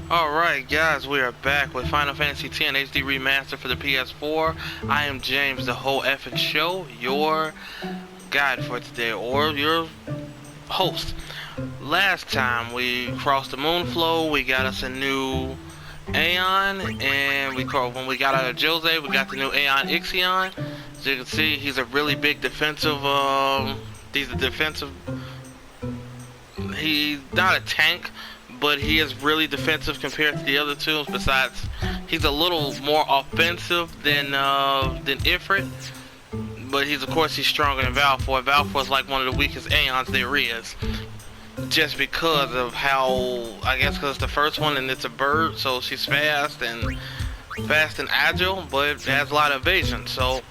Alright guys, we are back with Final Fantasy X HD Remastered for the PS4. I am James, the whole effing show, your guide for today, or your host. Last time we crossed the moon flow, we got us a new Aeon, and when we got out of Jose, we got the new Aeon Ixion. As you can see, he's a really big defensive, he's not a tank, but he is really defensive compared to the other two. Besides, he's a little more offensive than Ifrit, but he's stronger than Valfor. Valfor is like one of the weakest Aeons there is, just because of how, I guess because it's the first one and it's a bird, so she's fast and agile, but has a lot of evasion. So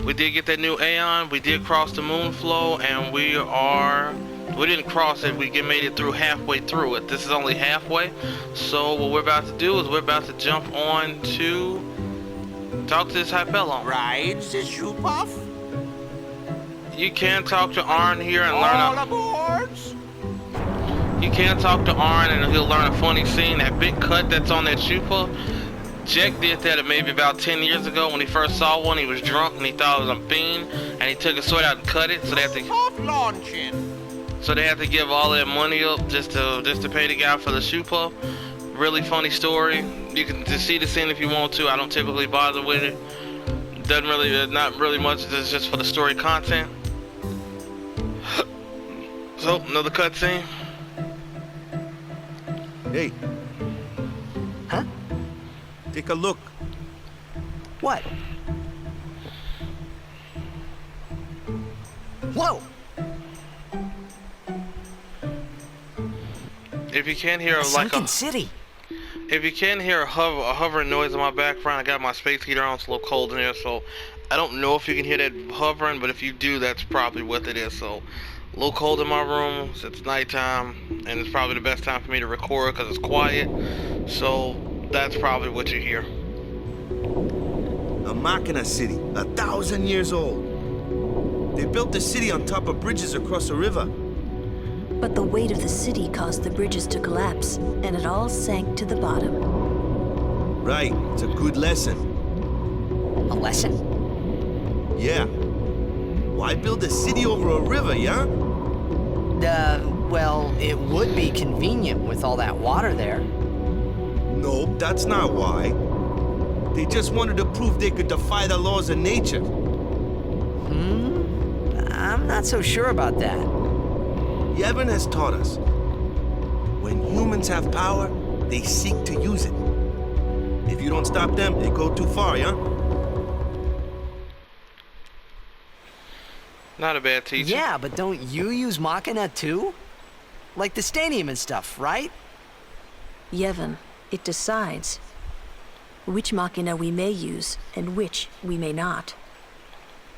we did get that new Aeon. We did cross the moon flow, and we didn't cross it, made it through halfway through it. This is only halfway. So what we're about to do is we're about to jump on to talk to this Hypelon. Right, the shoe puff? You can talk to Arn here and All aboard! You can talk to Arn and he'll learn a funny scene. That big cut that's on that shoe puff. Jack did that maybe about 10 years ago when he first saw one. He was drunk and he thought it was a fiend, and he took a sword out and cut it. So they had to give all that money up just to pay the guy for the shoe puff. Really funny story. You can just see the scene if you want to. I don't typically bother with it. Not really much. It's just for the story content. So another cutscene. Hey. Huh? Take a look. What? Whoa! If you can't hear City. If you can't hear a hovering noise in my background, I got my space heater on. It's a little cold in here, so I don't know if you can hear that hovering, but if you do, that's probably what it is. So a little cold in my room. It's nighttime, and it's probably the best time for me to record because it's quiet. So that's probably what you hear. A Machina City, 1,000 years old. They built the city on top of bridges across a river. But the weight of the city caused the bridges to collapse, and it all sank to the bottom. Right, it's a good lesson. A lesson? Yeah. Why build a city over a river, yeah? Well, it would be convenient with all that water there. Nope, that's not why. They just wanted to prove they could defy the laws of nature. I'm not so sure about that. Yevon has taught us. When humans have power, they seek to use it. If you don't stop them, they go too far, yeah? Not a bad teacher. Yeah, but don't you use Machina too? Like the stadium and stuff, right? Yevon, it decides which Machina we may use and which we may not.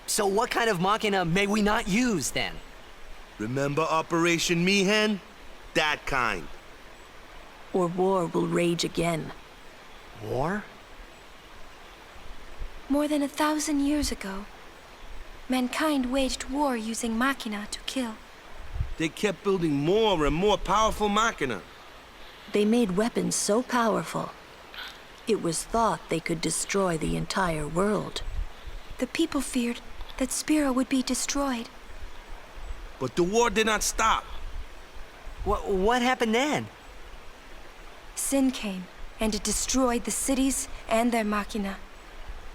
So what kind of Machina may we not use then? Remember Operation Mihen? That kind. Or war will rage again. War? More than 1,000 years ago, mankind waged war using Machina to kill. They kept building more and more powerful Machina. They made weapons so powerful, it was thought they could destroy the entire world. The people feared that Spira would be destroyed. But the war did not stop. What happened then? Sin came, and it destroyed the cities and their Machina.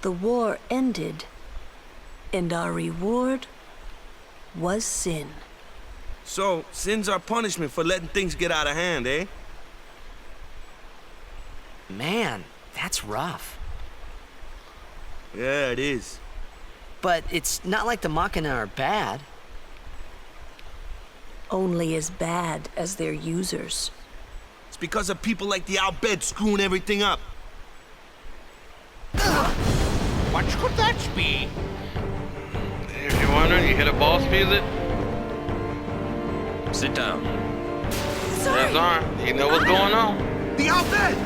The war ended, and our reward was sin. So, sin's our punishment for letting things get out of hand, eh? Man, that's rough. Yeah, it is. But it's not like the Machina are bad. Only as bad as their users. It's because of people like the Al-Bed screwing everything up. What could that be? If you're wondering, you hear the boss music? Sit down. There's Arn. You know what's going on. The Al-Bed!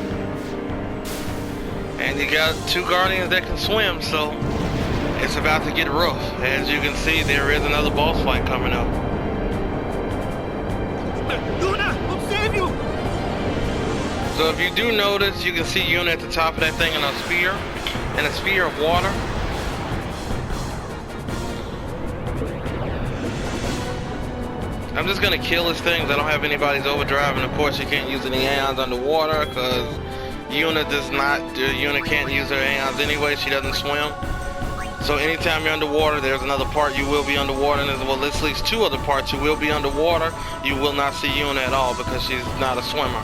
And you got two guardians that can swim, so it's about to get rough. As you can see, there is another boss fight coming up. Luna, I'll save you! So if you do notice, you can see Yuna at the top of that thing in a sphere of water. I'm just gonna kill this thing because I don't have anybody's overdrive, and of course you can't use any aeons underwater because Yuna can't use her aeons anyway. She doesn't swim. So anytime you're underwater, there's another part you will be underwater, and there's, well, at least 2 other parts you will be underwater. You will not see Yuna at all because she's not a swimmer.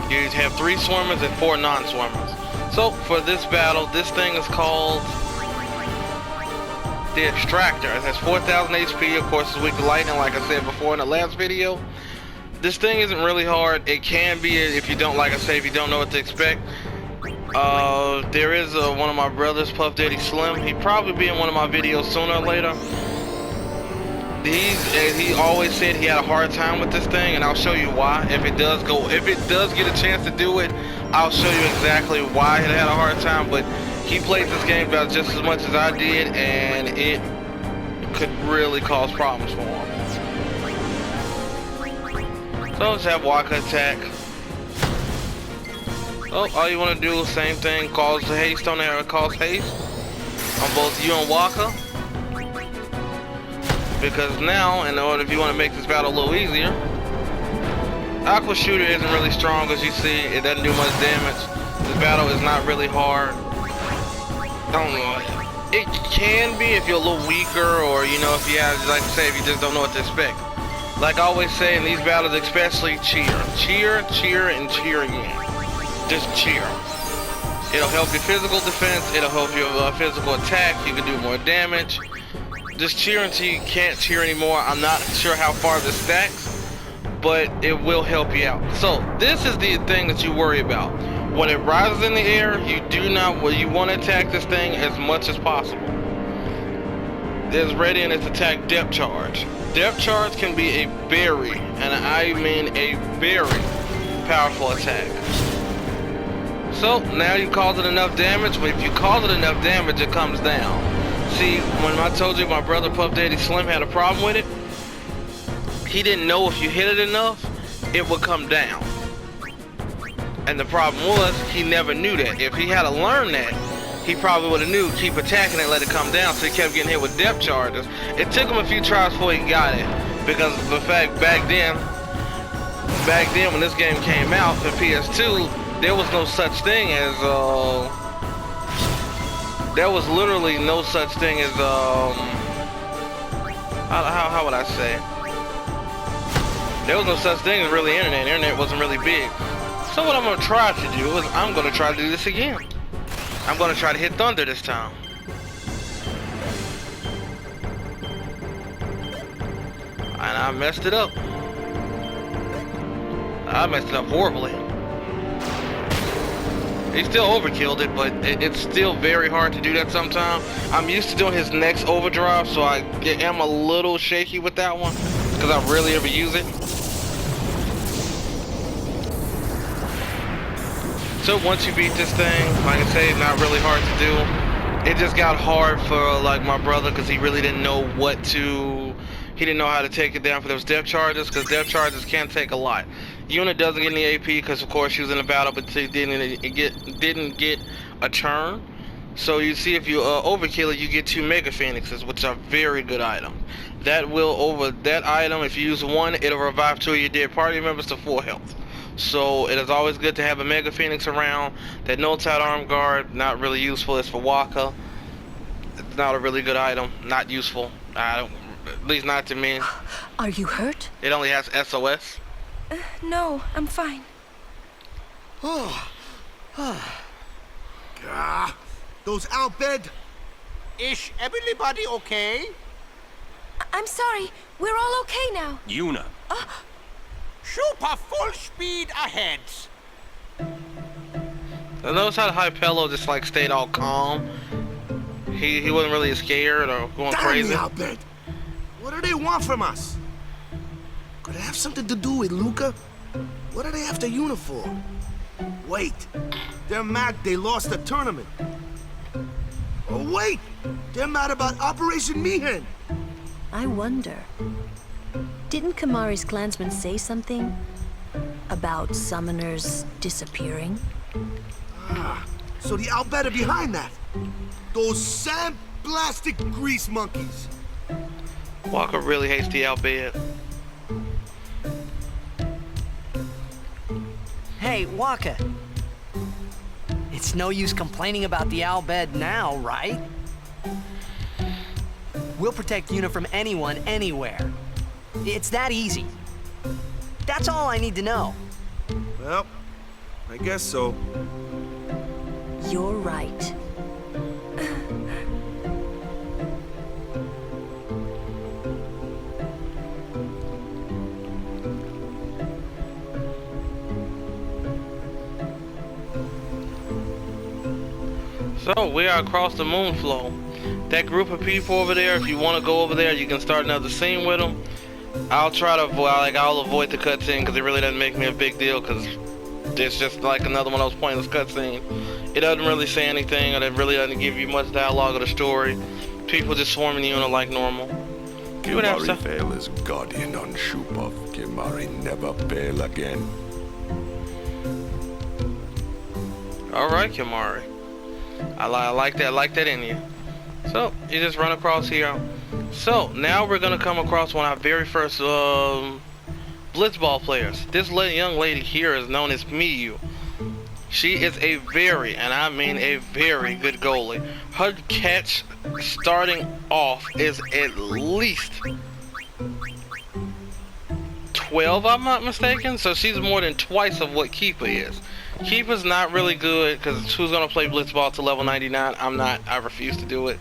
You have 3 swimmers and 4 non-swimmers. So for this battle, this thing is called the Extractor. It has 4,000 HP. Of course, it's weak to lightning, like I said before in the last video. This thing isn't really hard. It can be if you don't, like I say, if you don't know what to expect. There is one of my brothers, Puff Daddy Slim. He'd probably be in one of my videos sooner or later. He always said he had a hard time with this thing, and I'll show you why. If it does get a chance to do it, I'll show you exactly why it had a hard time. But he played this game about just as much as I did, and it could really cause problems for him. So let's have Waka attack. Oh, all you want to do is same thing, cause haste on there, cause haste on both you and Waka. Because now, in order, if you want to make this battle a little easier, Aqua Shooter isn't really strong, as you see. It doesn't do much damage. This battle is not really hard. Don't know. It can be if you're a little weaker, or if you have, like I say, if you just don't know what to expect. Like I always say in these battles, especially cheer, and cheer again. Just cheer. It'll help your physical defense. It'll help your physical attack. You can do more damage. Just cheer until you can't cheer anymore. I'm not sure how far this stacks, but it will help you out. So this is the thing that you worry about. When it rises in the air, you want to attack this thing as much as possible. It's ready in its attack depth charge. Depth charge can be a very, and I mean a very powerful attack. So now you caused it enough damage, but if you cause it enough damage, it comes down. See, when I told you my brother Puff Daddy Slim had a problem with it, he didn't know if you hit it enough, it would come down. And the problem was, he never knew that. If he had to learn that, he probably would have knew, keep attacking it, let it come down, so he kept getting hit with depth charges. It took him a few tries before he got it, because of the fact back then when this game came out for PS2, there was no such thing as, there was literally no such thing as, how would I say? There was no such thing as really internet. Internet wasn't really big. So what I'm going to try to do is I'm going to try to do this again. I'm going to try to hit thunder this time. And I messed it up. I messed it up horribly. He still overkilled it, but it's still very hard to do that sometimes. I'm used to doing his next overdrive, so I am a little shaky with that one, because I rarely ever use it. So once you beat this thing, like I say, it's not really hard to do. It just got hard for like my brother, because he really didn't know he didn't know how to take it down for those depth charges, because depth charges can take a lot. Unit doesn't get any AP because of course she was in the battle, but she didn't get a turn. So you see, if you overkill it, you get 2 Mega Phoenixes, which are very good items. That item, if you use one, it'll revive 2 of your dead party members to full health. So it is always good to have a Mega Phoenix around. That no-tied arm guard, not really useful. It's for Waka. It's not a really good item. Not useful. At least not to me. Are you hurt? It only has SOS. No, I'm fine. Those out bed. Is everybody okay? I'm sorry. We're all okay now. Yuna. Super full speed ahead. I notice how Hypello just like stayed all calm. He wasn't really scared or going crazy. Out bed. What do they want from us? Could it have something to do with Luca? What are they after Yuna for? Wait, they're mad they lost the tournament. Oh wait, they're mad about Operation Mihin. I wonder. Didn't Kamari's clansmen say something? About summoners disappearing? So the Albed are behind that. Those sandblasted grease monkeys. Walker really hates the Albed. Hey, Waka. It's no use complaining about the Albed now, right? We'll protect Yuna from anyone, anywhere. It's that easy. That's all I need to know. Well, I guess so. You're right. So we are across the moon flow. That group of people over there, if you want to go over there, you can start another scene with them. I'll try to avoid, I'll avoid the cutscene because it really doesn't make me a big deal because it's just like another one of those pointless cutscenes. It doesn't really say anything, or it really doesn't give you much dialogue of the story. People just swarming the unit like normal. You would have Kimari stuff. fail as guardian on Shupov. Kimari never fail again. Alright, Kimari. I like that. I like that in you. So, you just run across here. So, now we're going to come across one of our very first Blitzball players. This young lady here is known as Miyu. She is a very, and I mean a very good goalie. Her catch starting off is at least 12, if I'm not mistaken. So she's more than twice of what Keeper is. Keeper's not really good because who's gonna play Blitzball to level 99? I'm not. I refuse to do it.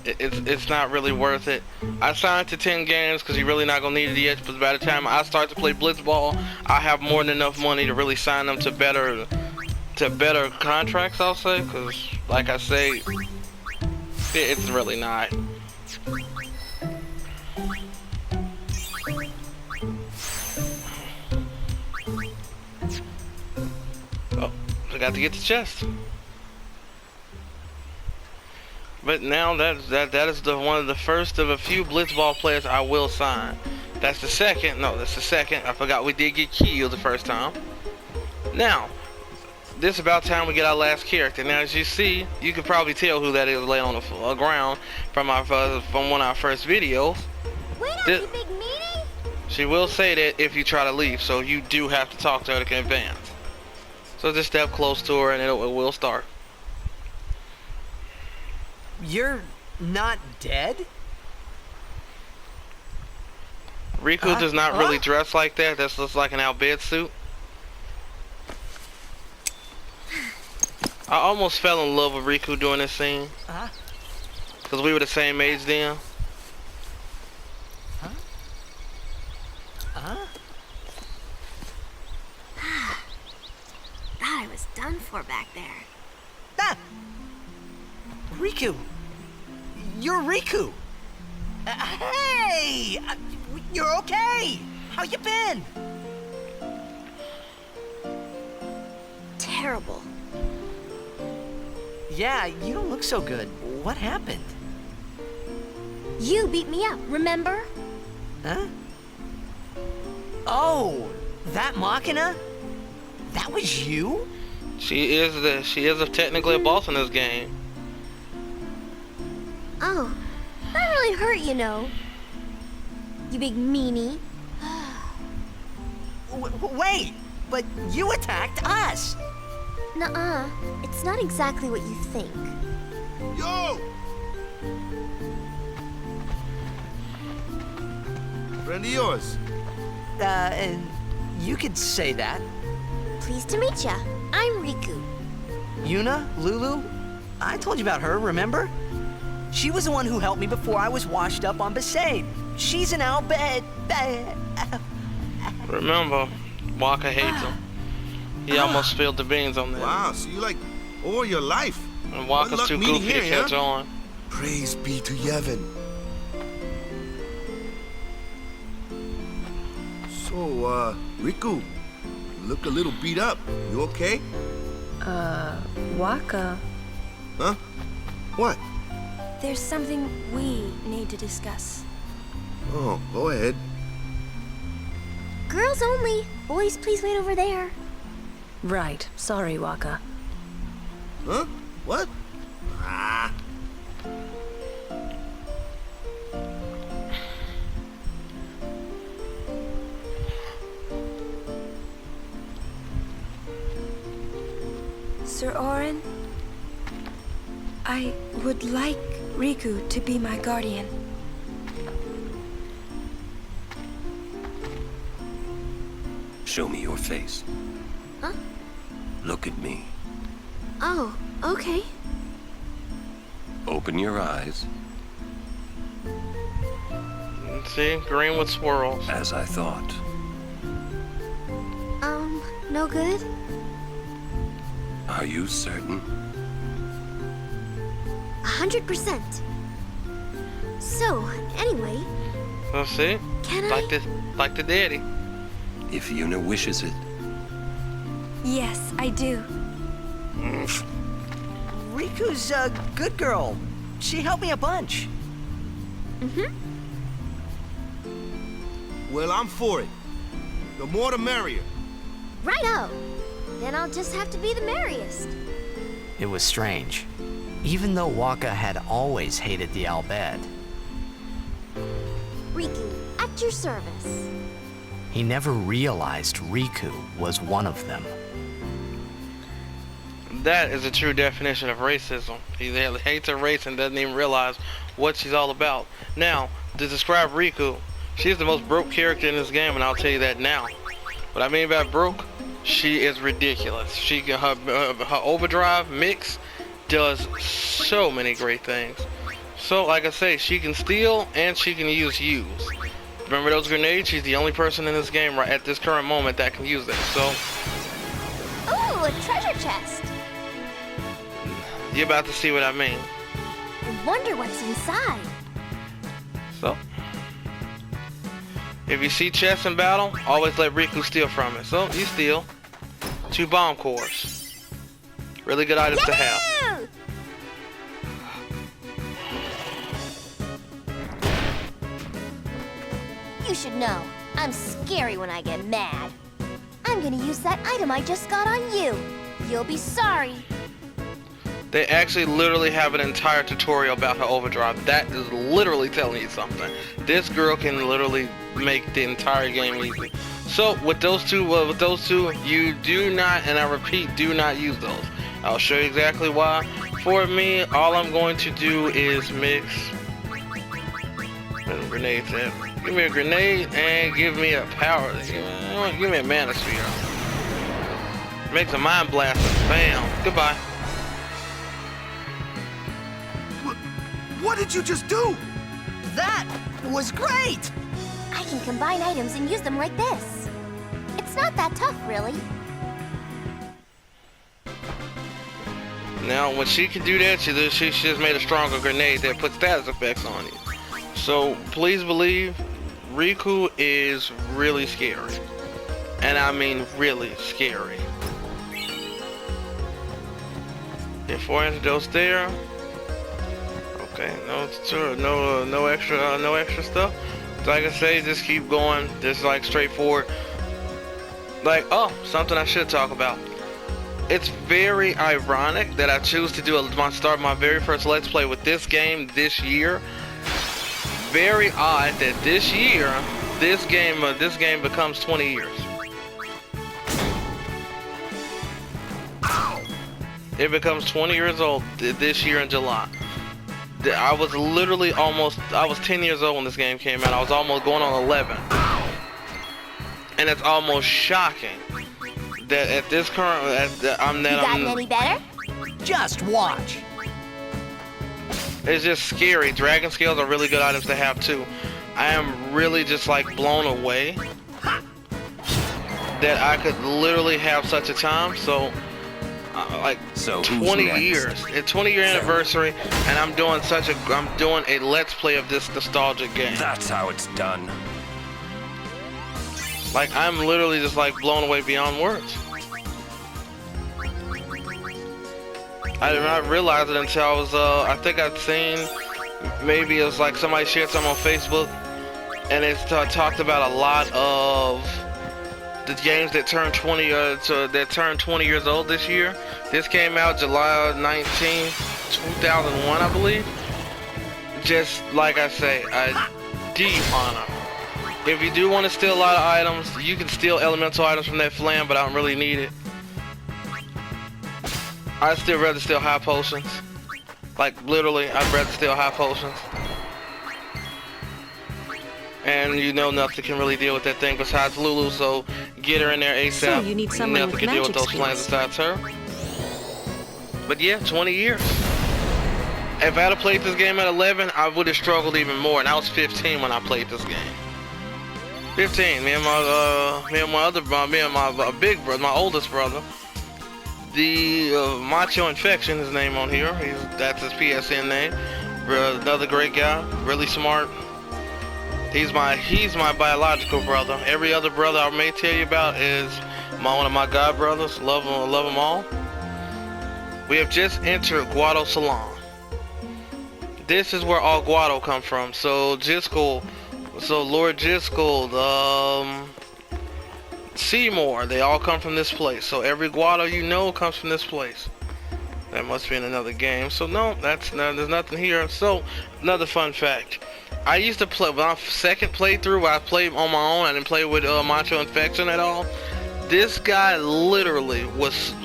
It's not really worth it. I signed to 10 games because you're really not gonna need it yet. But by the time I start to play Blitzball, I have more than enough money to really sign them to better contracts. I'll say, because like I say, it's really not. Oh, I got to get the chest. But now that is one of the first of a few Blitzball players I will sign. That's the second. No, that's the second. I forgot we did get killed the first time. Now, this is about time we get our last character. Now, as you see, you can probably tell who that is laying on the ground from one of our first videos. Wait up, you big meanie! She will say that if you try to leave, so you do have to talk to her to advance. So just step close to her and it will start. You're not dead? Riku does not really dress like that. That's just like an Albed suit. I almost fell in love with Riku during this scene. Because we were the same age then. Thought I was done for back there. Ah! Riku! You're Riku! Hey! You're okay! How you been? Terrible. Yeah, you don't look so good. What happened? You beat me up, remember? Huh? Oh, that Machina? That was you? She is technically a boss in this game. Oh, that really hurt, you know. You big meanie. Wait, but you attacked us. Nuh-uh, it's not exactly what you think. Yo! Friend of yours. And you could say that. Pleased to meet ya. I'm Riku. Yuna, Lulu, I told you about her, remember? She was the one who helped me before I was washed up on Besaid. She's an Albed. Remember, Walker hates him. He almost spilled the beans on that. Wow, so you like all your life. And Walker's Good too luck goofy meeting to here, catch huh? on. Praise be to Yevon. So, Riku, you look a little beat up. You okay? Waka. Huh? What? There's something we need to discuss. Oh, go ahead. Girls only. boys please wait over there? Right. Sorry, Waka. Huh? What? Ah. Sir Oren, I would like Riku to be my guardian. Show me your face. Huh? Look at me. Oh, okay. Open your eyes. See, green with swirls. As I thought. No good? Are you certain? 100%. So, anyway, Let's see. can Like the daddy. If Yuna wishes it. Yes, I do. Riku's a good girl. She helped me a bunch. Well, I'm for it. The more the merrier. Righto! Then I'll just have to be the merriest. It was strange. Even though Waka had always hated the Albed, Riku, at your service. he never realized Riku was one of them. That is a true definition of racism. He hates her race and doesn't even realize what she's all about. Now, to describe Riku, she's the most broke character in this game, and I'll tell you that now. What I mean by broke, she is ridiculous. Her overdrive mix does so many great things. So, like I say, she can steal and she can use. Remember those grenades? She's the only person in this game right at this current moment that can use them. So, Ooh, a treasure chest. you're about to see what I mean. I wonder what's inside. So, if you see chests in battle, always let Riku steal from it. So, you steal 2 bomb cores. Really good items to have. Yahoo! You should know, I'm scary when I get mad. I'm gonna use that item I just got on you. You'll be sorry. They actually literally have an entire tutorial about her overdrive. That is literally telling you something. This girl can literally make the entire game easy. So with those two, you do not, and I repeat, do not use those. I'll show you exactly why. For me, all I'm going to do is mix grenades in. Give me a grenade and give me a power. Give me a mana sphere. Makes a mind blaster. Bam. Goodbye. What did you just do? That was great! I can combine items and use them like this. It's not that tough, really. Now, when she can do that, she just made a stronger grenade that puts status effects on you. So, please believe, Riku is really scary. And I mean really scary. Get 4 antidotes there. Okay, no extra stuff. So like I say, just keep going. Just like straightforward. Like, oh, something I should talk about. It's very ironic that I choose to start my very first Let's Play with this game this year. Very odd that this year, this game becomes 20 years. It becomes 20 years old this year in July. I was literally I was 10 years old when this game came out. I was almost going on 11. And it's almost shocking that at this current, I'm any better? Just watch. It's just scary. Dragon scales are really good items to have too. I am really just like blown away that I could literally have such a time. So, like So 20 years, a 20-year anniversary, and I'm doing a Let's Play of this nostalgic game. That's how it's done. Like, I'm literally just like blown away beyond words. I did not realize it until I was, I think I'd seen, maybe it was like somebody shared something on Facebook, and it's talked about a lot of the games that turned 20 years old this year. This came out July 19th, 2001, I believe. Just like I say, a deep honor. If you do want to steal a lot of items, you can steal elemental items from that flam, but I don't really need it. I'd still rather steal high potions. Like, literally, I'd rather steal high potions. And you know nothing can really deal with that thing besides Lulu, so get her in there ASAP. So you need someone nothing with can deal with magic those flams skills. besides her. But yeah, 20 years. If I had played this game at 11, I would have struggled even more, and I was 15 when I played this game. 15. Me and my big brother, my oldest brother. The Macho Infection, his name on here. That's his PSN name. Another great guy, really smart. He's my biological brother. Every other brother I may tell you about is one of my god brothers. Love them all. We have just entered Guado Salon. This is where all Guado come from. So Lord Jiskel, Seymour, they all come from this place. So every Guado you know comes from this place. That must be in another game. So no, there's nothing here. So another fun fact. I used to play, my second playthrough where I played on my own, I didn't play with Macho Infection at all. This guy literally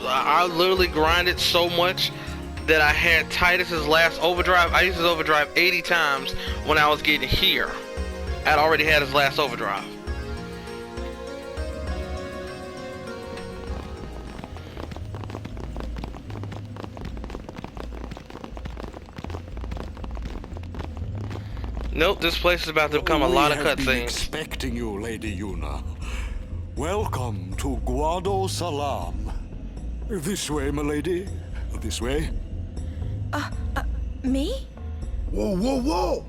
I literally grinded so much that I had Titus's last overdrive. I used his overdrive 80 times when I was getting here. I'd already had his last overdrive. Nope, this place is about to become a lot of We have been cutscenes. expecting you, Lady Yuna. Welcome to Guado Salon. This way, my lady. This way. Me? Whoa, whoa, whoa!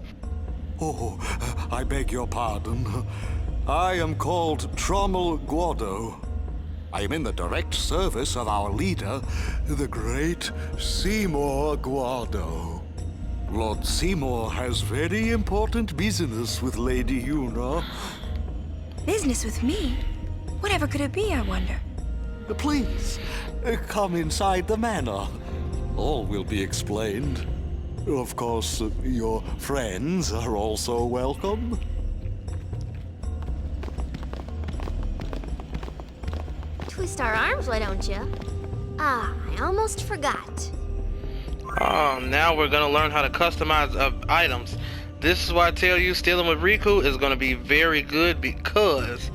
Oh, I beg your pardon. I am called Trommel Guado. I am in the direct service of our leader, the great Seymour Guado. Lord Seymour has very important business with Lady Yuna. Business with me? Whatever could it be, I wonder? Please, come inside the manor. All will be explained. Of course, your friends are also welcome. Twist our arms, why don't you? Ah, I almost forgot. Oh, now we're gonna learn how to customize items. This is why I tell you stealing with Riku is gonna be very good, because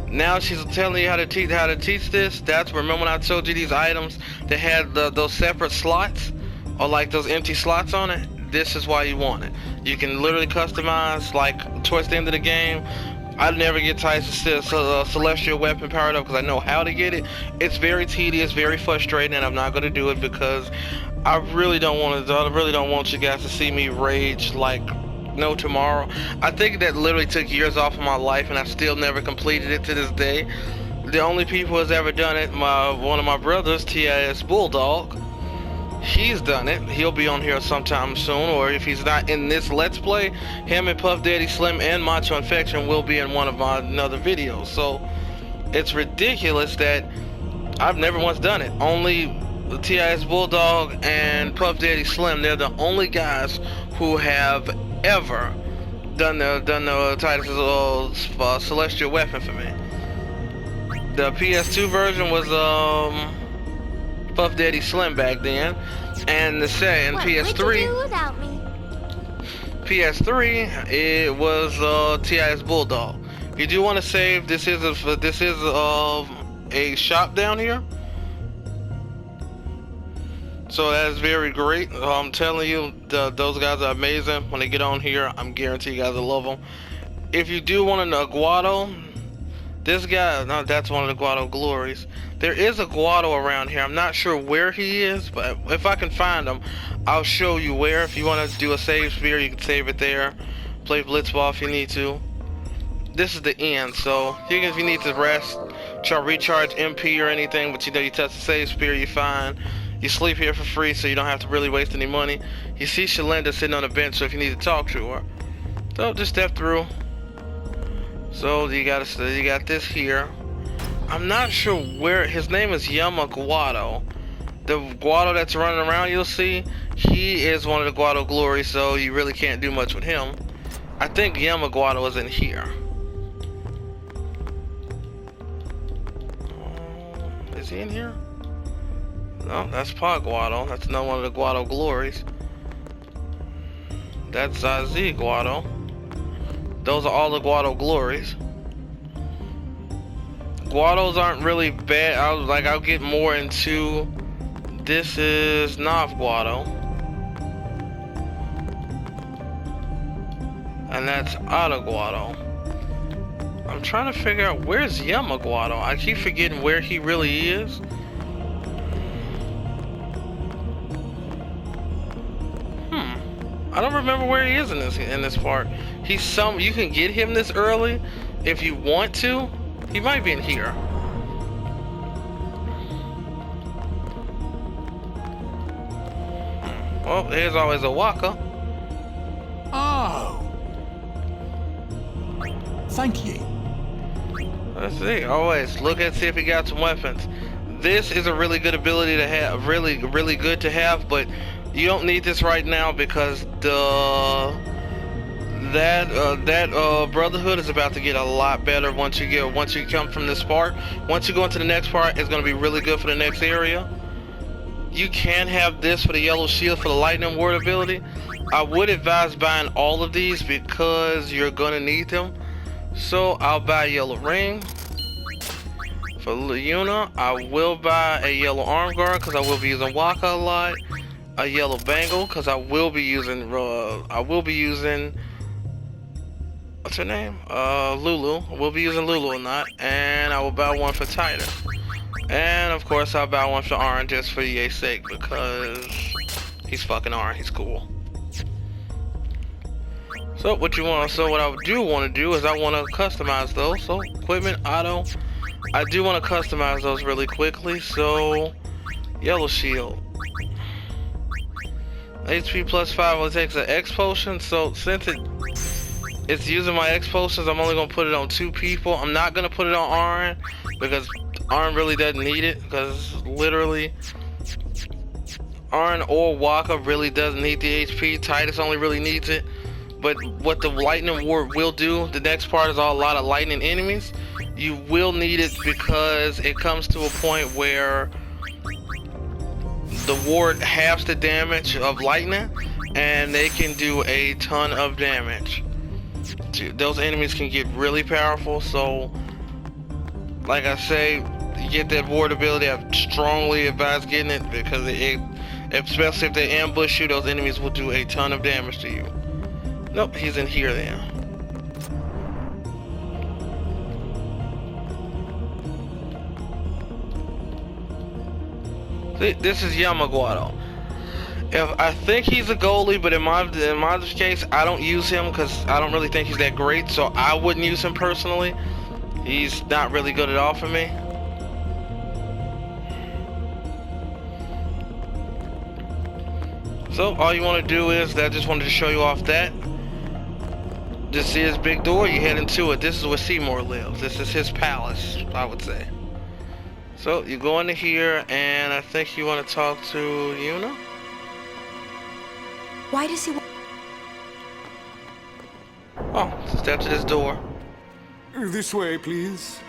now she's telling you how to teach this. That's remember when I told you these items that had those separate slots, or like those empty slots on it. This is why you want it. You can literally customize, like towards the end of the game. I'd never get Titus' celestial weapon powered up because I know how to get it. It's very tedious, very frustrating, and I'm not gonna do it because I really don't want you guys to see me rage like no tomorrow. I think that literally took years off of my life, and I still never completed it to this day. The only people who has ever done it, one of my brothers, TIS Bulldog. He's done it. He'll be on here sometime soon, or if he's not in this Let's Play, him and Puff Daddy Slim and Macho Infection will be in one of my other videos. So it's ridiculous that I've never once done it. Only TIS Bulldog and Puff Daddy Slim, they're the only guys who have ever done the Titus' celestial weapon for me. The PS2 version was Puff Daddy Slim back then, and the What would you do without me? PS3 it was TIS Bulldog. You do want to save. This is a shop down here. So that's very great. I'm telling you, those guys are amazing. When they get on here, I'm guarantee you guys will love them. If you do want a Guado, this guy, no, that's one of the Guado glories. There is a Guado around here. I'm not sure where he is, but if I can find him, I'll show you where. If you want to do a save sphere, you can save it there. Play Blitzball if you need to. This is the end, so if you need to rest, recharge MP or anything, but you know you touch the save sphere, you're fine. You sleep here for free, so you don't have to really waste any money. You see Shalinda sitting on a bench, so if you need to talk to her, so just step through. So you got this here. I'm not sure where his name is. Yamaguado. The Guado that's running around, you'll see, he is one of the Guado glories, so you really can't do much with him. I think Yamaguado is in here. Is he in here? No, that's Pa Guado. That's not one of the Guado glories. That's Z Guado. Those are all the Guado glories. Guados aren't really bad. I'll get more into. This is Nav Guado. And that's Ada Guado. I'm trying to figure out where's Yamaguado. I keep forgetting where he really is. I don't remember where he is in this part. You can get him this early if you want to. He might be in here. Well, there's always a Waka. Oh. Thank you. Let's see. Always look and see if he got some weapons. This is a really good ability to have. Really good to have, but you don't need this right now because that Brotherhood is about to get a lot better once you come from this part. Once you go into the next part, it's going to be really good for the next area. You can have this for the yellow shield for the lightning ward ability. I would advise buying all of these because you're going to need them. So I'll buy a yellow ring. For Yuna, I will buy a yellow arm guard because I will be using Waka a lot. A yellow bangle because I will be using what's her name? Lulu. We'll be using Lulu a lot. And I will buy one for Titus. And of course I'll buy one for Arn just for EA's sake because he's fucking Arn, he's cool. So what I do want to do is I want to customize those. So equipment, auto. I do want to customize those really quickly. So yellow shield. HP plus 5 only takes an X potion. So since it's using my X potions, I'm only going to put it on 2 people. I'm not going to put it on Arn because Arn really doesn't need it, because literally Arn or Waka really doesn't need the HP. Titus only really needs it. But what the lightning ward will do, the next part is a lot of lightning enemies. You will need it because it comes to a point where the ward halves the damage of lightning and they can do a ton of damage. Those enemies can get really powerful, so like I say, to get that ward ability, I strongly advise getting it because especially if they ambush you, those enemies will do a ton of damage to you. Nope, he's in here then. See, this is Yamaguado. I think he's a goalie, but in my case, I don't use him because I don't really think he's that great, so I wouldn't use him personally. He's not really good at all for me. So all you want to do is, I just wanted to show you off that. This is his big door, you head into it. This is where Seymour lives. This is his palace, I would say. So you go into here, and I think you want to talk to Yuna. Why does he Oh, step to this door. This way, please.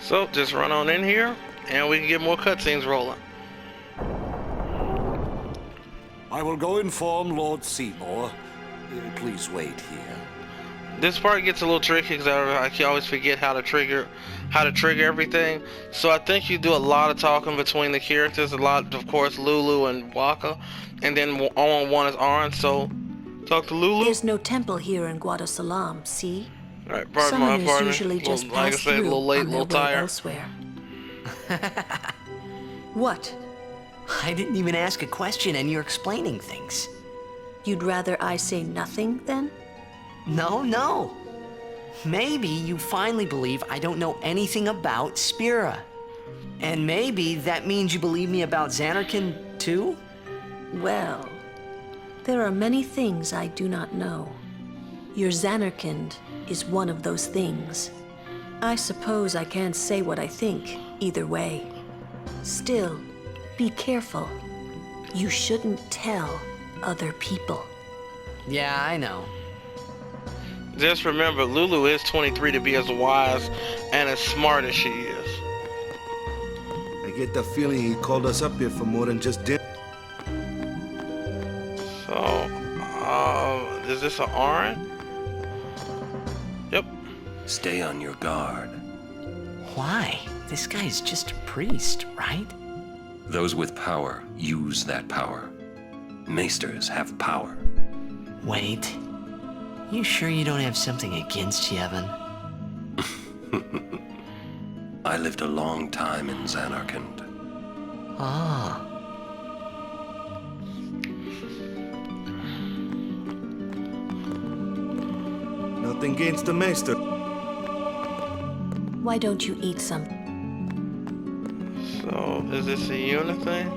So just run on in here, and we can get more cutscenes rolling. I will go inform Lord Seymour. Please wait here. This part gets a little tricky because I always forget how to trigger everything. So I think you do a lot of talking between the characters. A lot, of course, Lulu and Waka, and then one is Arn. So talk to Lulu. There's no temple here in Guado Salon, see? All right, pardon my Summoners usually just like I pass said, a through little late, a on their little way tired. elsewhere. What? I didn't even ask a question and you're explaining things. You'd rather I say nothing, then? No. Maybe you finally believe I don't know anything about Spira. And maybe that means you believe me about Xanarkin, too? Well, there are many things I do not know. Your Zanarkand is one of those things. I suppose I can't say what I think either way. Still, be careful. You shouldn't tell other people. Yeah, I know. Just remember, Lulu is 23 to be as wise and as smart as she is. I get the feeling he called us up here for more than just dinner. So, is this an Orin? Yep. Stay on your guard. Why? This guy's just a priest, right? Those with power use that power. Maesters have power. Wait. You sure you don't have something against Yevon? I lived a long time in Zanarkand. Ah. Nothing against the maester. Why don't you eat some? So, is this a Yuna thing?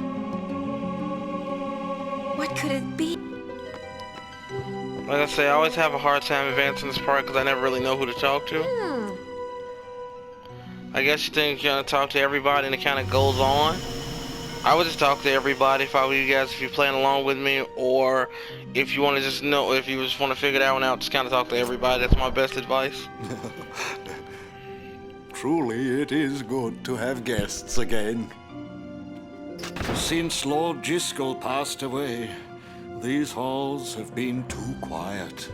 What could it be? Like I say, I always have a hard time advancing this part because I never really know who to talk to. I guess you think you're gonna talk to everybody and it kind of goes on. I would just talk to everybody if I were you guys, if you're playing along with me, or if you want to just know, if you just want to figure that one out, just kind of talk to everybody. That's my best advice. Truly, it is good to have guests again. Since Lord Jiskel passed away, these halls have been too quiet.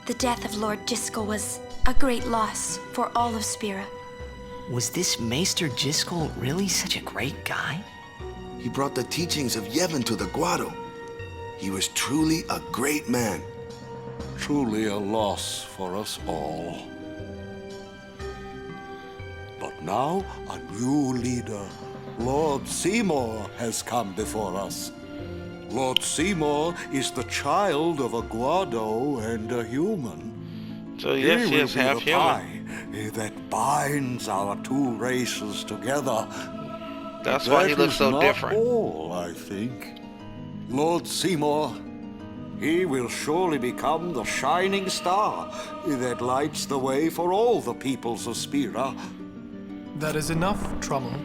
The death of Lord Jiskel was a great loss for all of Spira. Was this Maester Jiskel really such a great guy? He brought the teachings of Yevon to the Guado. He was truly a great man. Truly a loss for us all. But now a new leader, Lord Seymour, has come before us. Lord Seymour is the child of a Guado and a human. So yes, he is half human. Tie that binds our two races together. That's why he looks so different. That is not all, I think. Lord Seymour, he will surely become the shining star that lights the way for all the peoples of Spira. That is enough, Trummel.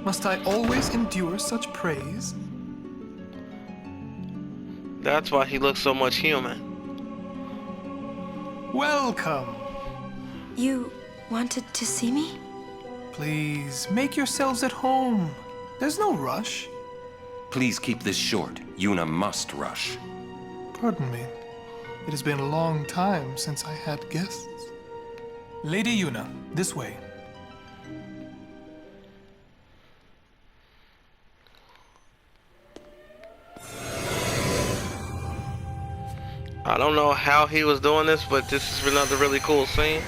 Must I always endure such praise? That's why he looks so much human. Welcome. You wanted to see me? Please, make yourselves at home. There's no rush. Please keep this short. Yuna must rush. Pardon me. It has been a long time since I had guests. Lady Yuna, this way. I don't know how he was doing this, but this is another really cool scene.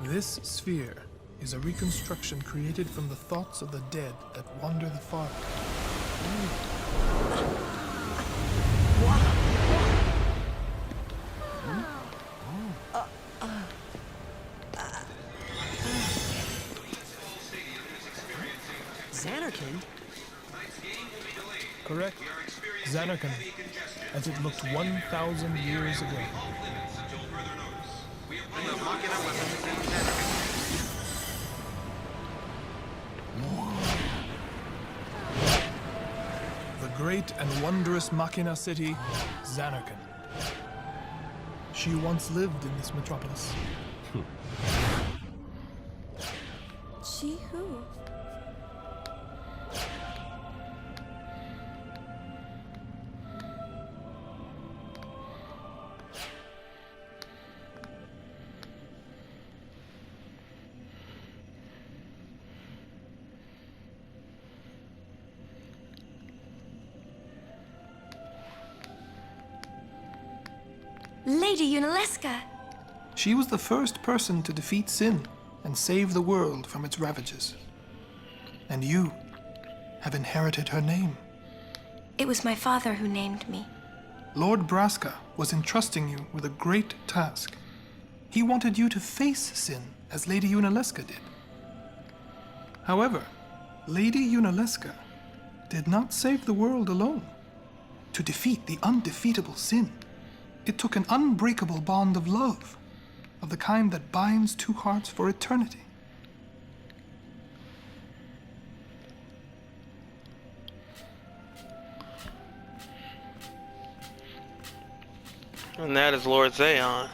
This sphere is a reconstruction created from the thoughts of the dead that wander the far. Zanarkand? Correct. Zanarkand, as it looked 1,000 years ago. The great and wondrous Machina City, Zanarkand. She once lived in this metropolis. She who? Lady Yunalesca! She was the first person to defeat sin and save the world from its ravages. And you have inherited her name. It was my father who named me. Lord Braska was entrusting you with a great task. He wanted you to face sin as Lady Unaleska did. However, Lady Unaleska did not save the world alone. To defeat the undefeatable sin, it took an unbreakable bond of love, of the kind that binds two hearts for eternity. And that is Lord Zayon.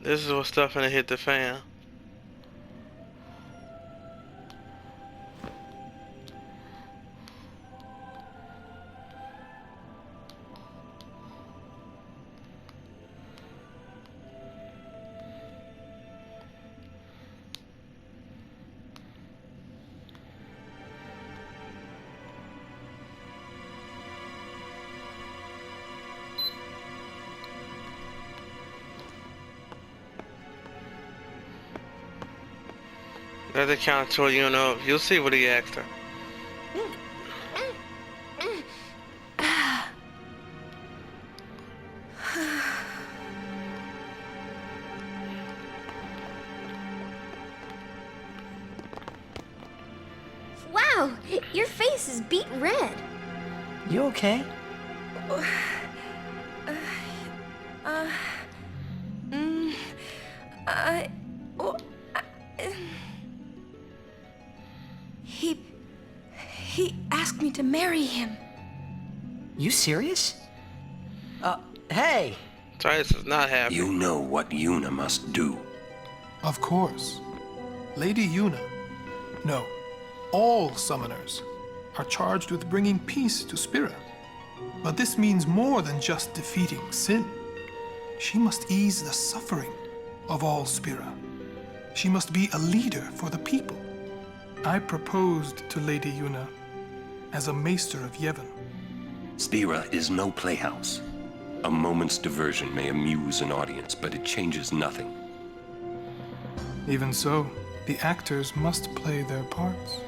This is what stuff gonna hit the fan. Let the count to you know. You'll see what he asked her. Wow, your face is beet red. You okay? He asked me to marry him. You serious? Hey! Titus is not happy. You know what Yuna must do. Of course. Lady Yuna, no, all summoners are charged with bringing peace to Spira. But this means more than just defeating sin. She must ease the suffering of all Spira. She must be a leader for the people. I proposed to Lady Yuna as a maester of Yevon. Spira is no playhouse. A moment's diversion may amuse an audience, but it changes nothing. Even so, the actors must play their parts.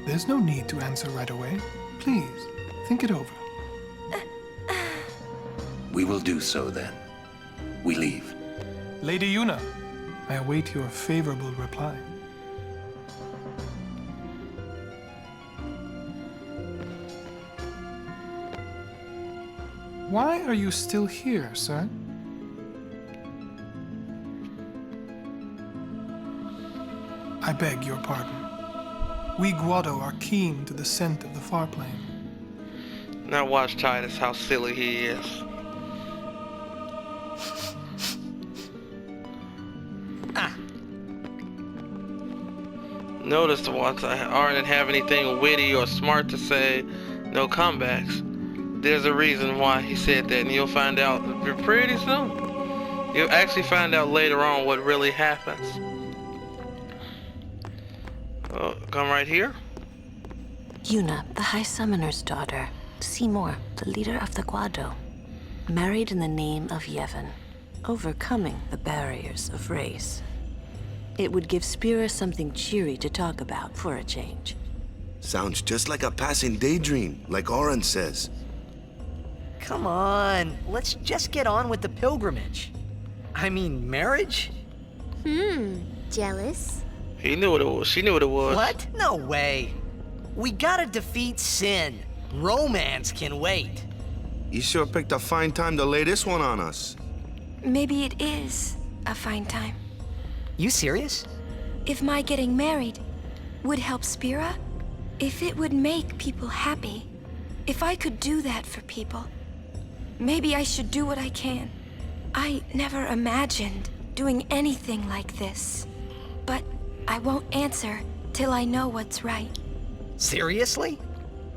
There's no need to answer right away. Please, think it over. We will do so then. We leave. Lady Yuna, I await your favorable reply. Why are you still here, sir? I beg your pardon. We Guado are keen to the scent of the far plane. Now watch Titus, how silly he is. Notice the ones that aren't have anything witty or smart to say, no comebacks. There's a reason why he said that, and you'll find out pretty soon. You'll actually find out later on what really happens. Come right here. Yuna, the High Summoner's daughter. Seymour, the leader of the Guado. Married in the name of Yevon, overcoming the barriers of race. It would give Spira something cheery to talk about for a change. Sounds just like a passing daydream, like Oren says. Come on, let's just get on with the pilgrimage. I mean, marriage? Jealous? He knew what it was. She knew what it was. What? No way. We gotta defeat sin. Romance can wait. You sure picked a fine time to lay this one on us. Maybe it is a fine time. You serious? If my getting married would help Spira, if it would make people happy, if I could do that for people, maybe I should do what I can. I never imagined doing anything like this. But I won't answer till I know what's right. Seriously?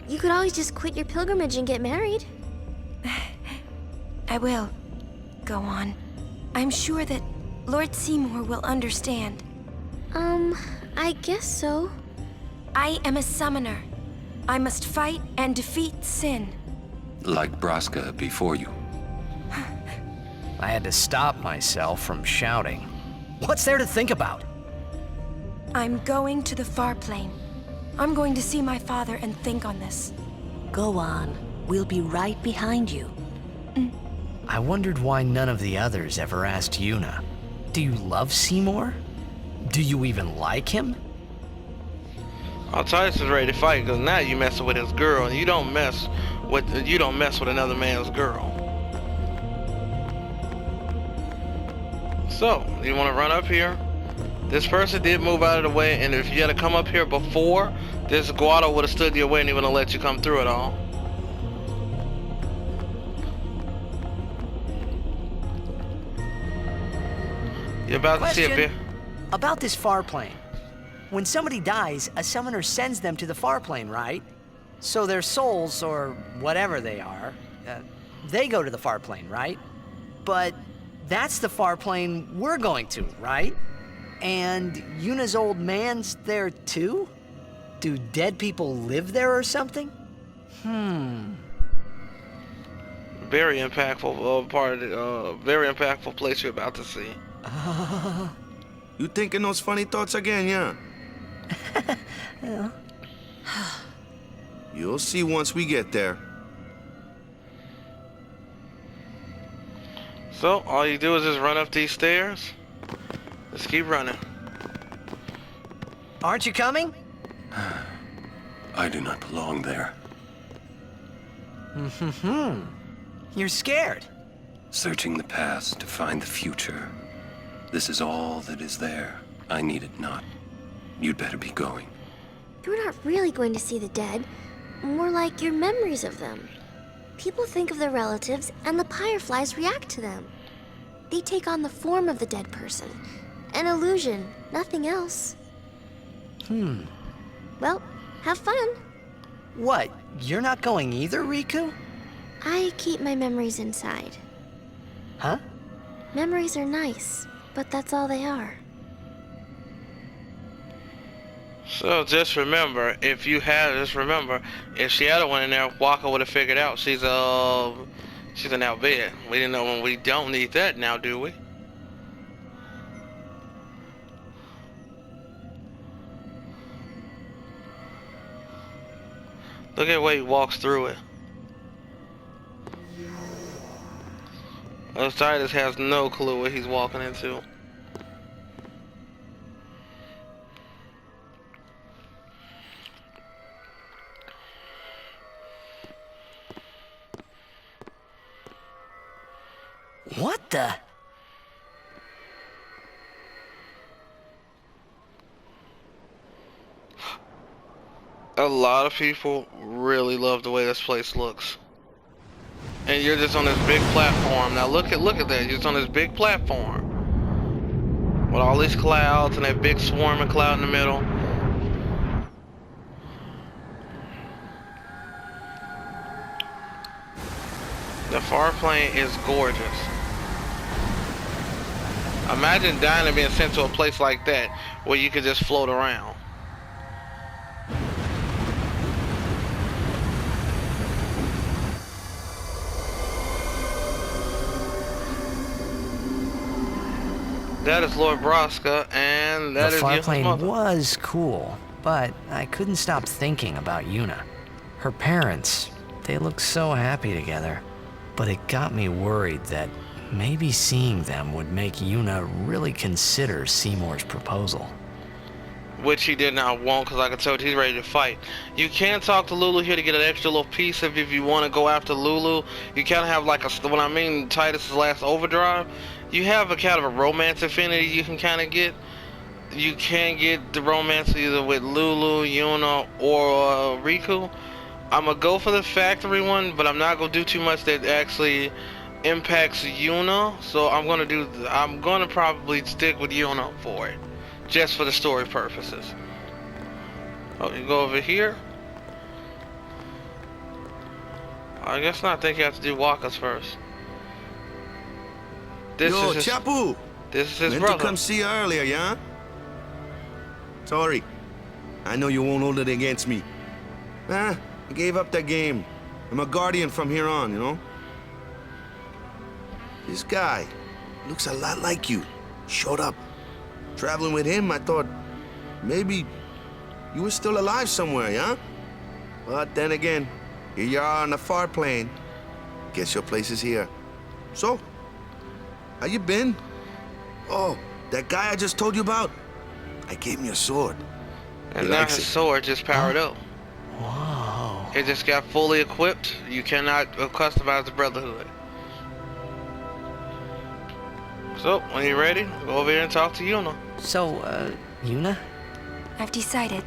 You could always just quit your pilgrimage and get married. I will. Go on. I'm sure that Lord Seymour will understand. I guess so. I am a summoner. I must fight and defeat sin. Like Braska before you. I had to stop myself from shouting. What's there to think about? I'm going to the far plane. I'm going to see my father and think on this. Go on. We'll be right behind you. I wondered why none of the others ever asked Yuna. Do you love Seymour? Do you even like him? Titus is ready to fight because now you messing with his girl, and you don't mess with another man's girl. So, you want to run up here? This person did move out of the way, and if you had to come up here before, this Guado would have stood your way and he would have let you come through it all. You're about to see a bit. About this far plane. When somebody dies, a summoner sends them to the far plane, right? So their souls, or whatever they are, they go to the far plane, right? But that's the far plane we're going to, right? And Yuna's old man's there too? Do dead people live there or something? Very impactful part of the, very impactful place you're about to see. You thinking those funny thoughts again, yeah? Yeah. You'll see once we get there. So, all you do is just run up these stairs. Just keep running. Aren't you coming? I do not belong there. You're scared. Searching the past to find the future. This is all that is there. I need it not. You'd better be going. You're not really going to see the dead. More like your memories of them. People think of their relatives, and the fireflies react to them. They take on the form of the dead person. An illusion, nothing else. Well, have fun. What? You're not going either, Riku? I keep my memories inside. Huh? Memories are nice, but that's all they are. So just remember, if she had went in there, Waka would have figured out she's an outbid. We didn't know when we don't need that now, do we? Look at the way he walks through it. Titus has no clue what he's walking into. What the? A lot of people really love the way this place looks. And you're just on this big platform. Now look at that. You're just on this big platform. With all these clouds and that big swarming cloud in the middle. The far plane is gorgeous. Imagine dying and being sent to a place like that where you could just float around. That is Lord Braska, and that the is far Yuna's plane mother. was cool, but I couldn't stop thinking about Yuna. Her parents, they looked so happy together. But it got me worried that maybe seeing them would make Yuna really consider Seymour's proposal. Which he did not want, because like I told you, he's ready to fight. You can talk to Lulu here to get an extra little piece if you want to go after Lulu. You kind of have like when I mean Titus's last overdrive, you have a kind of a romance affinity you can kind of get. You can get the romance either with Lulu, Yuna, or Riku. I'm gonna go for the factory one, but I'm not gonna do too much that actually impacts Yuna, so I'm gonna probably stick with Yuna for it, just for the story purposes. Oh, you go over here. I guess not. I think you have to do Waka's first. This Yo, is his, Chapu! this is his Meant brother. to come see you earlier, yeah? Sorry. I know you won't hold it against me. I gave up that game. I'm a guardian from here on, you know? This guy looks a lot like you. Showed up. Traveling with him, I thought maybe you were still alive somewhere, yeah? But then again, here you are on the far plane. Guess your place is here. So, how you been? Oh, that guy I just told you about? I gave him your sword. And He now likes his it. sword just powered up. Whoa. It just got fully equipped. You cannot customize the Brotherhood. So, when you're ready, go over here and talk to Yuna. So, Yuna? I've decided.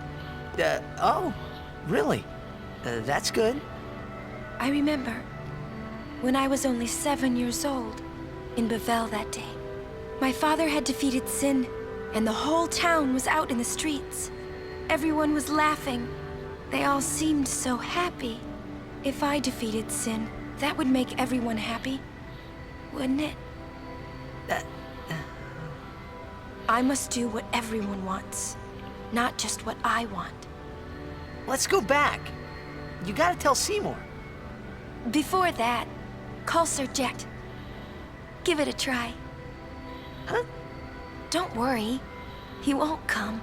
Oh, really? That's good. I remember when I was only 7 years old in Bavel that day. My father had defeated Sin, and the whole town was out in the streets. Everyone was laughing. They all seemed so happy. If I defeated Sin, that would make everyone happy, wouldn't it? I must do what everyone wants, not just what I want. Let's go back. You gotta tell Seymour. Before that, call Sir Jet. Give it a try. Huh? Don't worry. He won't come.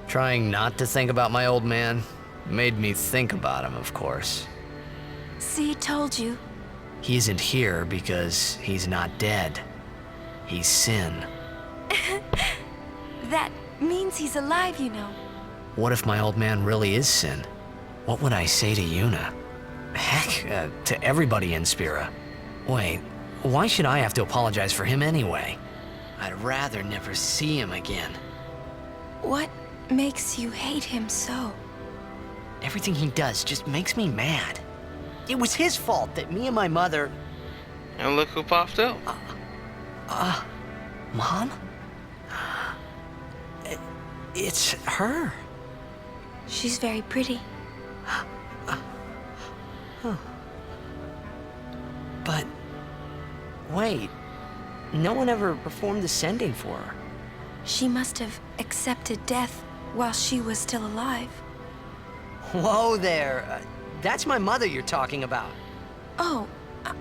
Trying not to think about my old man made me think about him, of course. See, told you. He isn't here because he's not dead. He's Sin. That means he's alive, you know. What if my old man really is Sin? What would I say to Yuna? Heck, to everybody in Spira. Wait, why should I have to apologize for him anyway? I'd rather never see him again. What makes you hate him so? Everything he does just makes me mad. It was his fault that me and my mother... And look who popped up. Mom? It's her. She's very pretty. But... wait. No one ever performed the sending for her. She must have accepted death while she was still alive. Whoa there. That's my mother you're talking about. Oh,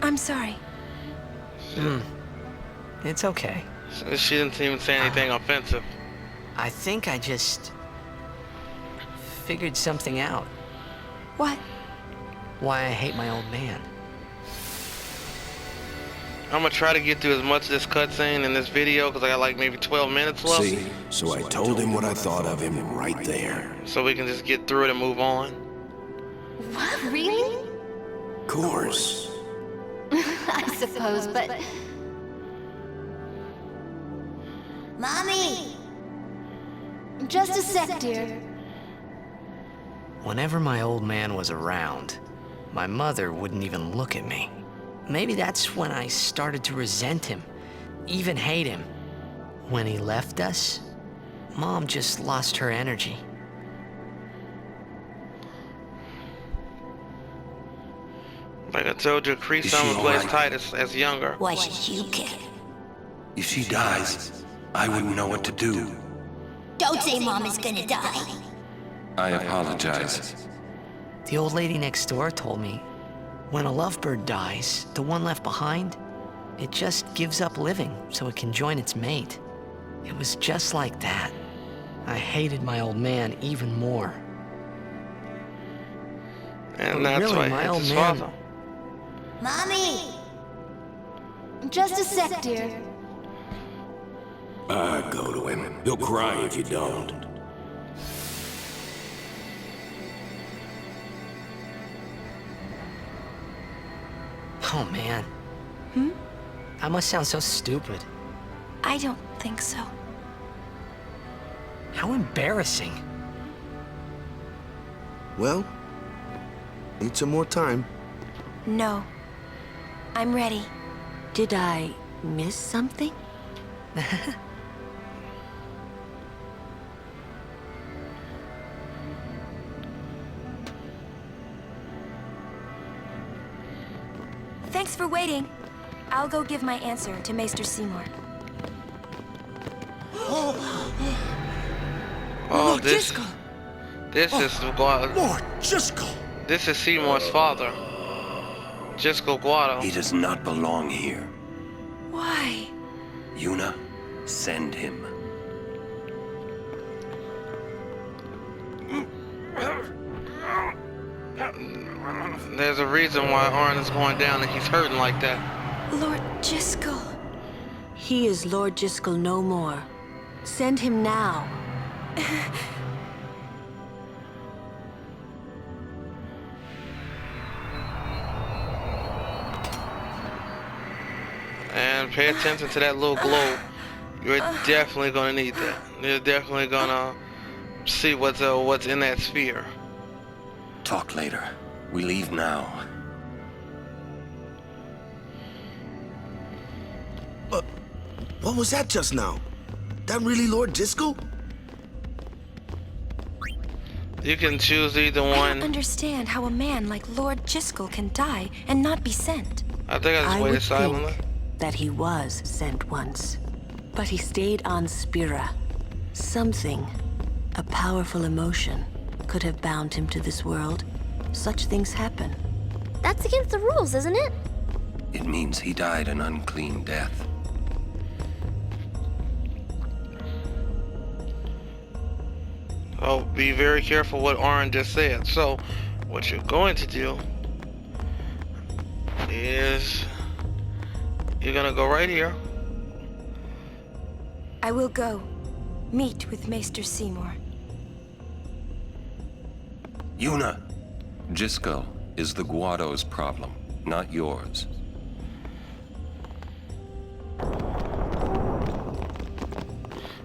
I'm sorry. It's okay. She didn't even say anything offensive. I think I just... figured something out. What? Why I hate my old man. I'm gonna try to get through as much of this cutscene in this video because I got like maybe 12 minutes left. See, so I told him what I thought of him right there. So we can just get through it and move on. What, really? Of course. I suppose, but... Mommy! Just a sec, dear. Whenever my old man was around, my mother wouldn't even look at me. Maybe that's when I started to resent him, even hate him. When he left us, Mom just lost her energy. Like I told you, Cree Is Summer she plays alright? Titus as younger. Why should you care? If she dies, I wouldn't know what to do. Don't say Mom is gonna die. I apologize. The old lady next door told me, when a lovebird dies, the one left behind, it just gives up living so it can join its mate. It was just like that. I hated my old man even more. And But that's really, why my he hates old his man- father. Mommy! Just a sec, dear. Go to him. He'll cry if you don't. Oh man. I must sound so stupid. I don't think so. How embarrassing. Well, need some more time. No. I'm ready. Did I miss something? Thanks for waiting. I'll go give my answer to Maester Seymour. Oh, this is Guado. Lord Jiskel! This is Seymour's father, Jiskel Guado. He does not belong here. Why? Yuna, send him. There's a reason why Arn is going down and he's hurting like that. Lord Jiskel. He is Lord Jiskel no more. Send him now. And pay attention to that little globe. You're definitely gonna need that. You're definitely gonna see what's in that sphere. Talk later. We leave now. What was that just now? That really Lord Jiskel? You can choose either I one. don't understand how a man like Lord Jiskel can die and not be sent. I think I just waited would silently. think that he was sent once, but he stayed on Spira. Something, a powerful emotion, could have bound him to this world. Such things happen. That's against the rules, isn't it? It means he died an unclean death. Oh, be very careful what Arn just said. So, what you're going to do is you're gonna go right here. I will go meet with Maester Seymour. Yuna, Jiskel is the Guado's problem, not yours.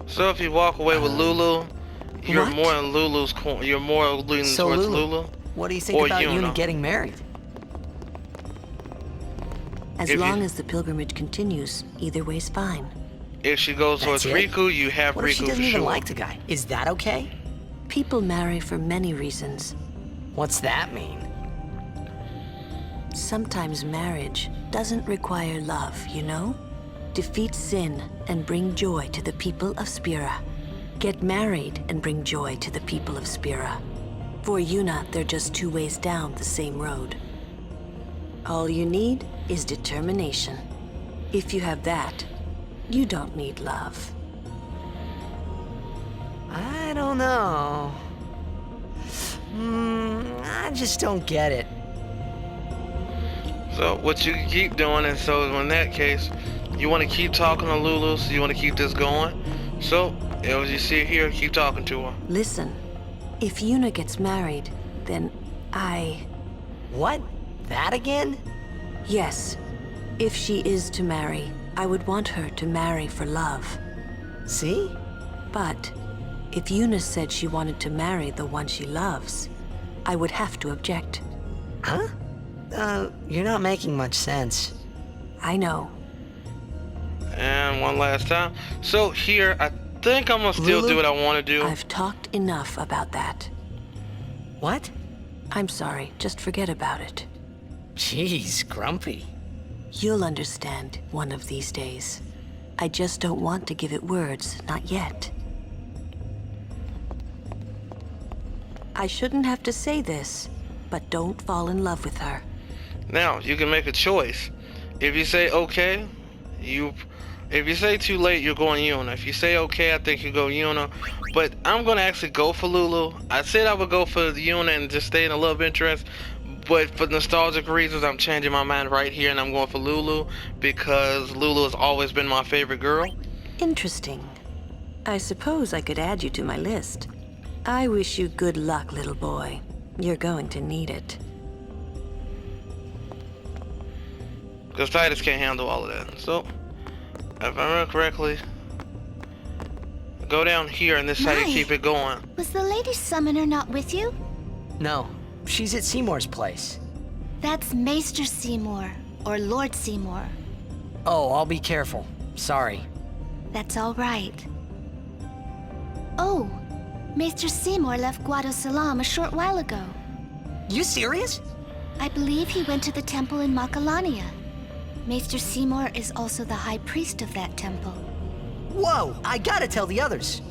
So if you walk away with Lulu, you're What? more in Lulu's corner. You're more leaning So towards Lulu, Lulu. what do you think or about Yuna. Yuna getting married? As If you- long as the pilgrimage continues, either way's fine. If she goes towards That's it? Riku, you have What if she Riku doesn't for even sure. like the guy? Is that okay? People marry for many reasons. What's that mean? Sometimes marriage doesn't require love, you know? Defeat sin and bring joy to the people of Spira. Get married and bring joy to the people of Spira. For Yuna, they're just two ways down the same road. All you need is determination. If you have that, you don't need love. I don't know. I just don't get it. So what you can keep doing, and so in that case, you want to keep talking to Lulu, so you want to keep this going. So as you see here, keep talking to her. Listen, if Yuna gets married, then What? That again? Yes, if she is to marry, I would want her to marry for love. See? But if Yuna said she wanted to marry the one she loves, I would have to object. Huh? You're not making much sense. I know. And one last time. So here, I think I'm gonna still Lulu? do what I want to do. I've talked enough about that. What? I'm sorry, just forget about it. Jeez, grumpy. You'll understand one of these days. I just don't want to give it words, not yet. I shouldn't have to say this, but don't fall in love with her. Now you can make a choice. If you say okay, if you say too late, you're going Yuna. If you say okay, I think you go Yuna. But I'm gonna actually go for Lulu. I said I would go for Yuna and just stay in a love interest. But for nostalgic reasons, I'm changing my mind right here, and I'm going for Lulu because Lulu has always been my favorite girl. Interesting. I suppose I could add you to my list. I wish you good luck, little boy. You're going to need it. Because Titus can't handle all of that. So, if I remember correctly, go down here, and this is how you Mai. keep it going. Was the Lady Summoner not with you? No, she's at Seymour's place. That's Maester Seymour, or Lord Seymour. Oh, I'll be careful. Sorry. That's all right. Oh, Maester Seymour left Guado Salon a short while ago. You serious? I believe he went to the temple in Macalania. Maester Seymour is also the high priest of that temple. Whoa, I gotta tell the others.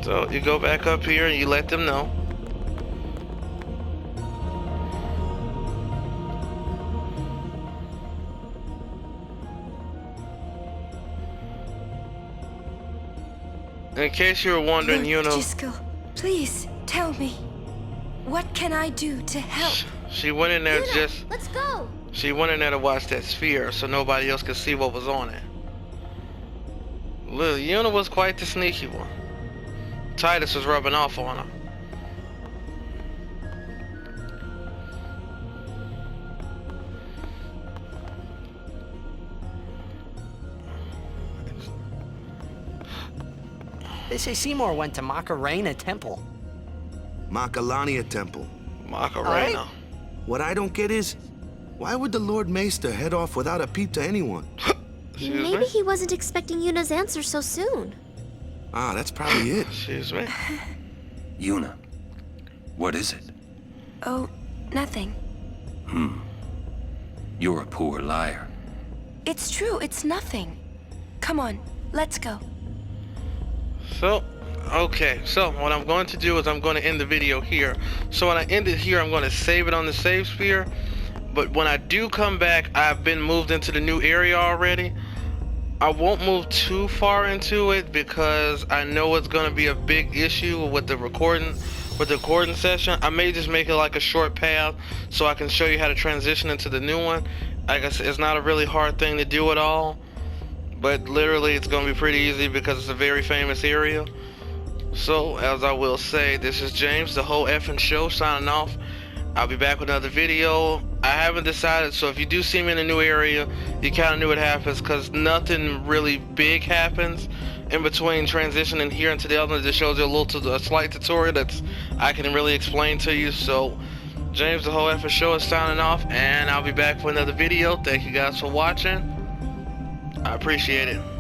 So you go back up here and you let them know. In case you were wondering, Lord you know, Gisco, please tell me, what can I do to help? she went in there Yuna, just. let's go. She went in there to watch that sphere, so nobody else could see what was on it. Lil Yuna was quite the sneaky one. Titus was rubbing off on her. They say Seymour went to Macarena Temple. Macalania Temple. Macarena. What I don't get is, why would the Lord Maester head off without a peep to anyone? Excuse Maybe me? he wasn't expecting Yuna's answer so soon. Ah, that's probably it. Excuse me? Yuna, what is it? Oh, nothing. You're a poor liar. It's true, it's nothing. Come on, let's go. So, okay, so what I'm going to do is I'm going to end the video here. So when I end it here, I'm going to save it on the save sphere. But when I do come back, I've been moved into the new area already. I won't move too far into it because I know it's going to be a big issue with the recording session. I may just make it like a short path so I can show you how to transition into the new one. Like I said, it's not a really hard thing to do at all. But literally it's going to be pretty easy because it's a very famous area. So, as I will say, this is James, the whole effing show, signing off. I'll be back with another video. I haven't decided, so if you do see me in a new area, you kind of knew what happens because nothing really big happens in between transitioning here into the other. It just shows you a slight tutorial that's I can really explain to you. So, James, the whole effing show is signing off, and I'll be back for another video. Thank you guys for watching. I appreciate it.